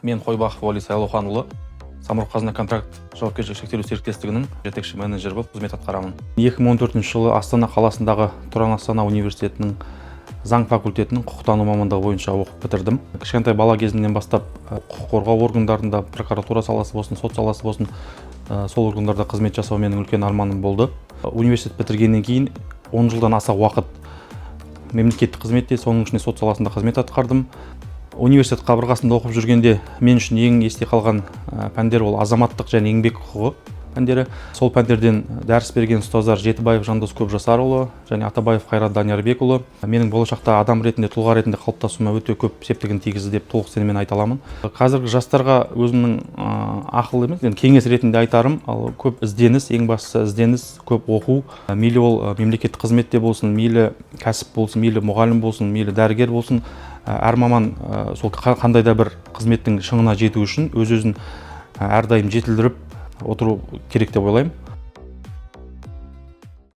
Мен Қойбақов Уәли Сайлауханұлы, Самұрық-қазына контракт жауапкершілігі шектеулі серіктестігінің жетекші менеджері болып қызмет атқарамын. 2014 жылы Астана қаласындағы Тұран Астана университетінің заң факультетінің құқықтану мамандығы бойынша оқып бітірдім. Кішкентай бала кезімнен бастап құқық қорғау органдарында, прокуратура саласы болсын, сот саласы болсын, сол органдарда қызмет жасау менің үлкен арманым болды. Университет бітіргеннен кейін 10 жылдан аса уақыт мемлекеттік қызметте, соның ішінде сот саласында қызмет атқардым. Университет қабырғасында оқып жүргенде мен үшін ең есте қалған пәндер ол азаматтық және еңбек құқығы пәндері. Сол пәндерден дәріс берген ұстаздар Жетібаев Жандос Көпжасарұлы және Атабаев Қайрат Даниярбекұлы менің болашақта адам ретінде, тұлға ретінде қалыптасуыма өте көп септігін тигізді деп толық сеніммен айта аламын. Қазіргі жастарға өзімнің ақыл емес, кеңес ретінде айтарым, ал көп ізденіс, ең бастысы ізденіс, көп оқу, мейлі ол мемлекеттік қызметте болсын, мейлі кәсіп болсын, мейлі мұғалім болсын, мейлі дәрігер болсын, әр маман сол қандай да бір қызметтің шыңына жету үшін өз-өзін әрдайым жетілдіріп отыру керек деп ойлаймын.